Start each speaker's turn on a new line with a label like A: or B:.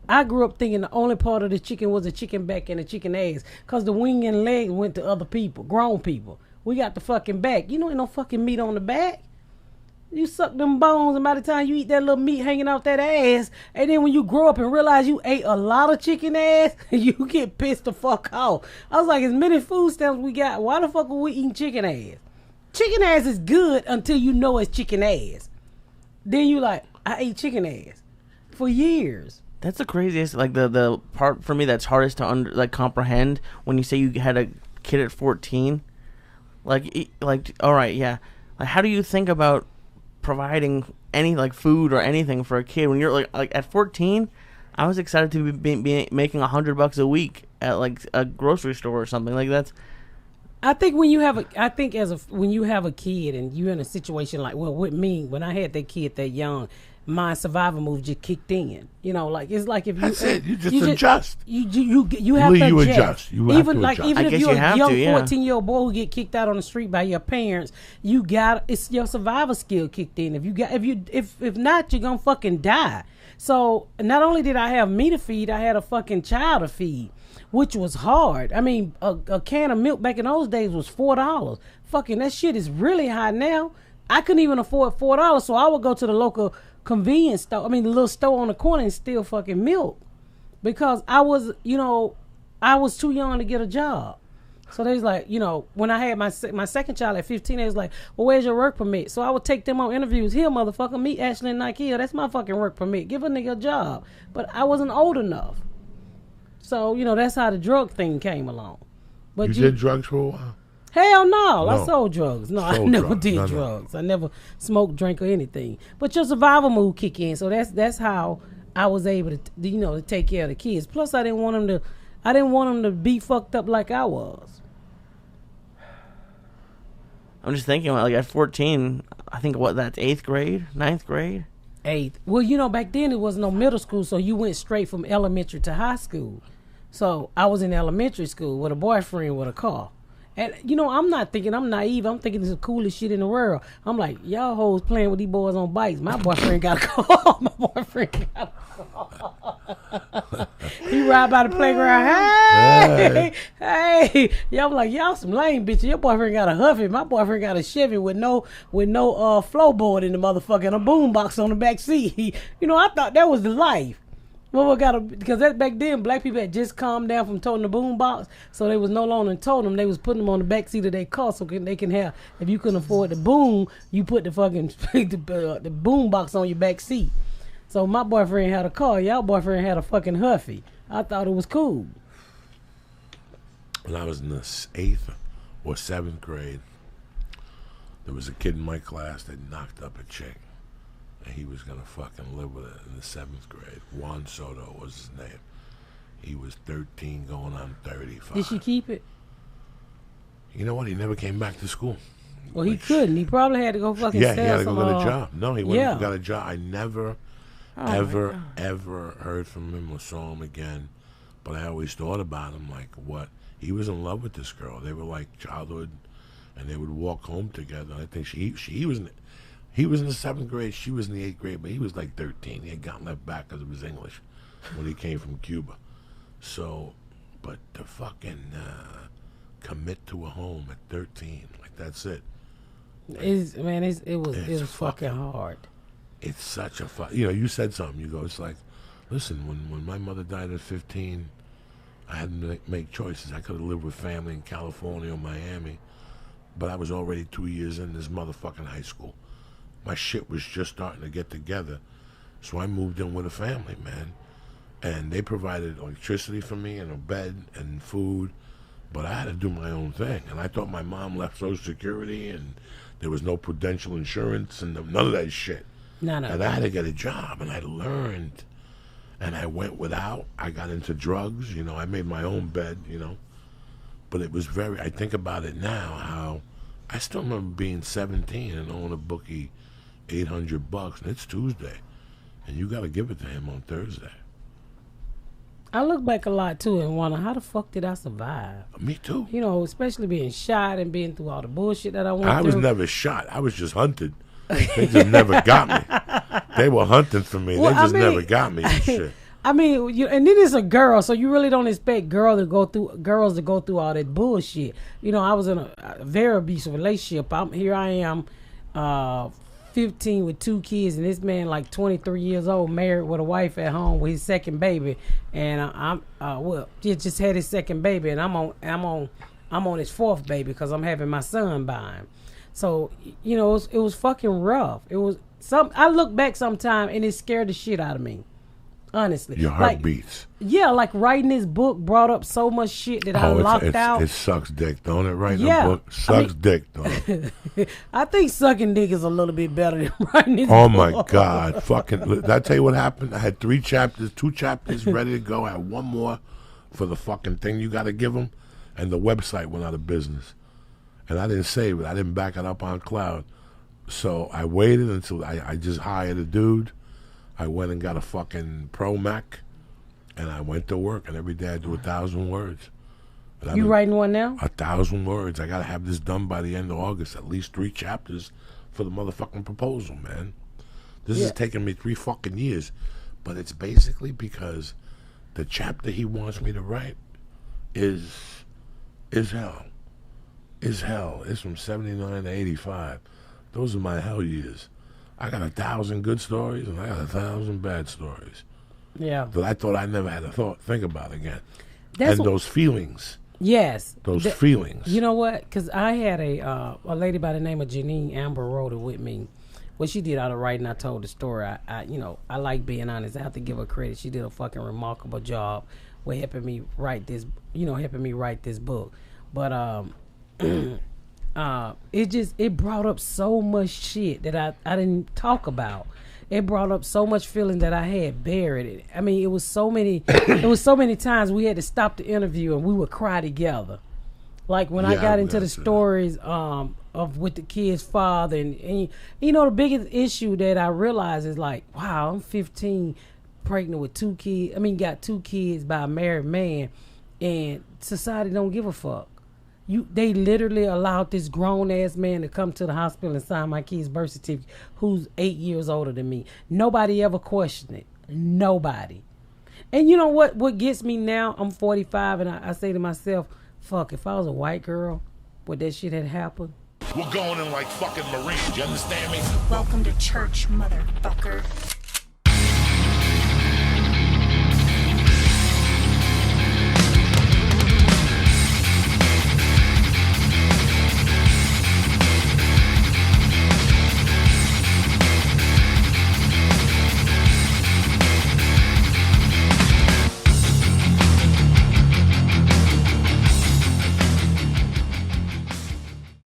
A: I grew up thinking the only part of the chicken was the chicken back and the chicken ass. Because the wing and legs went to other people, grown people. We got the fucking back. You know ain't no fucking meat on the back. You suck them bones, and by the time you eat that little meat hanging off that ass, and then when you grow up and realize you ate a lot of chicken ass, you get pissed the fuck off. I was like, as many food stamps we got, why the fuck are we eating chicken ass? Chicken ass is good until you know it's chicken ass. Then you like, I ate chicken ass for years.
B: That's the craziest, like the part for me that's hardest to comprehend when you say you had a kid at 14. Like all right, yeah. Like, how do you think about providing any like food or anything for a kid when you're like at 14? I was excited to be making $100 a week at like a grocery store or something like that.
A: I think when you have when you have a kid and you're in a situation like, well, with me, when I had that kid that young, my survival move just kicked in. You know, like it's like if you
C: that's it. You just adjust.
A: You have to adjust.
C: You have to adjust.
A: Even if you're a young 14-year-old boy who get kicked out on the street by your parents, it's your survival skill kicked in. If not, you're gonna fucking die. So not only did I have me to feed, I had a fucking child to feed, which was hard. I mean, a can of milk back in those days was $4. Fucking that shit is really high now. I couldn't even afford $4, so I would go to the local convenience store. I mean, the little store on the corner and steal fucking milk because I was too young to get a job. So they was like, when I had my second child at 15, they was like, well, where's your work permit? So I would take them on interviews. Here, motherfucker, meet Ashley and Nike. That's my fucking work permit. Give a nigga a job. But I wasn't old enough. So, that's how the drug thing came along. But
C: you did drugs for a while?
A: Hell no. I sold drugs. No, I never did drugs. I never smoked, drank, or anything. But your survival mood kick in. So that's how I was able to, to take care of the kids. Plus, I didn't want them to be fucked up like I was.
B: I'm just thinking, like at 14, I think that's 8th grade, 9th grade.
A: 8th. Well, back then it was no middle school, so you went straight from elementary to high school. So I was in elementary school with a boyfriend with a car. And, I'm not thinking I'm naive. I'm thinking it's the coolest shit in the world. I'm like, y'all hoes playing with these boys on bikes. My boyfriend got a car. My boyfriend got a car. He ride by the playground. Hey. Y'all like, y'all some lame bitches. Your boyfriend got a Huffy. My boyfriend got a Chevy with no floorboard in the motherfucker and a boombox on the back seat. I thought that was the life. Because back then black people had just calmed down from toting the boom box, so they was no longer toting them. They was putting them on the back seat of their car so they can have. If you couldn't afford the boom, you put the fucking the boom box on your back seat. So my boyfriend had a car. Y'all boyfriend had a fucking Huffy. I thought it was cool.
C: When I was in the 8th or 7th grade, there was a kid in my class that knocked up a chick. And he was going to fucking live with it in the 7th grade. Juan Soto was his name. He was 13 going on 35.
A: Did she keep it?
C: You know what? He never came back to school.
A: Well, he couldn't. He probably had to go fucking
C: he had to go get a job. No, he went and got a job. I never, ever heard from him or saw him again. But I always thought about him like, what? He was in love with this girl. They were like childhood, and they would walk home together. I think he was in the 7th grade. She was in the 8th grade, but he was like 13. He had gotten left back because of his English when he came from Cuba. So, but to fucking commit to a home at 13, like that's it. Like,
A: it was fucking hard.
C: It's such a you said something. You go, it's like, listen, when my mother died at 15, I had to make choices. I could have lived with family in California or Miami, but I was already 2 years in this motherfucking high school. My shit was just starting to get together. So I moved in with a family, man. And they provided electricity for me and a bed and food. But I had to do my own thing. And I thought my mom left Social Security and there was no prudential insurance and none of that shit.
A: No.
C: And I had to get a job. And I learned. And I went without. I got into drugs. I made my own bed, But it was I think about it now, how I still remember being 17 and owning a bookie $800, and it's Tuesday, and you got to give it to him on Thursday.
A: I look back a lot too and wonder how the fuck did I survive?
C: Me too.
A: Especially being shot and being through all the bullshit that I went through.
C: I was never shot. I was just hunted. They just never got me. They were hunting for me. They just never got me and shit.
A: I mean, and then it's a girl, so you really don't expect girls to go through all that bullshit. You know, I was in a very abusive relationship. I am, 15 with 2 kids, and this man like 23 years old, married with a wife at home with his second baby, and he just had his second baby, and I'm on his 4th baby because I'm having my son by him. So you know, it was fucking rough. I look back sometime and it scared the shit out of me. Honestly,
C: your heart beats.
A: Yeah, like writing this book brought up so much shit that I locked out.
C: It sucks dick, don't it? Writing a book sucks dick, don't it?
A: I think sucking dick is a little bit better than writing this book.
C: Oh my God, fucking! Did I tell you what happened? I had 3 chapters, 2 chapters ready to go. I had 1 more for the fucking thing you got to give them, and the website went out of business, and I didn't save it. I didn't back it up on cloud, so I waited until I just hired a dude. I went and got a fucking Pro Mac, and I went to work, and every day I do 1,000 words.
A: You writing one now?
C: 1,000 words. I got to have this done by the end of August, at least 3 chapters for the motherfucking proposal, man. This is taking me 3 fucking years, but it's basically because the chapter he wants me to write is hell. Is hell. It's from 79 to 85. Those are my hell years. I got 1,000 good stories, and I got 1,000 bad stories.
A: Yeah.
C: That I thought I never had to think about again. Those feelings.
A: Yes.
C: Those feelings.
A: You know what? Because I had a lady by the name of Janine Amber wrote it with me. What she did out of writing, I told the story. I like being honest. I have to give her credit. She did a fucking remarkable job with helping me write this book. But it brought up so much shit that I didn't talk about. It brought up so much feeling that I had buried. I mean, it was so many times we had to stop the interview and we would cry together. Like when I got into the stories of with the kid's father, and you know, the biggest issue that I realized is like, wow, I'm 15, pregnant with 2 kids. I mean, got 2 kids by a married man, and society don't give a fuck. They literally allowed this grown ass man to come to the hospital and sign my kid's birth certificate, who's 8 years older than me. Nobody ever questioned it. Nobody. And you know what gets me now? I'm 45, and I say to myself, fuck, if I was a white girl, would that shit had happened?
D: We're going in like fucking Marines, you understand me?
E: Welcome to church, motherfucker.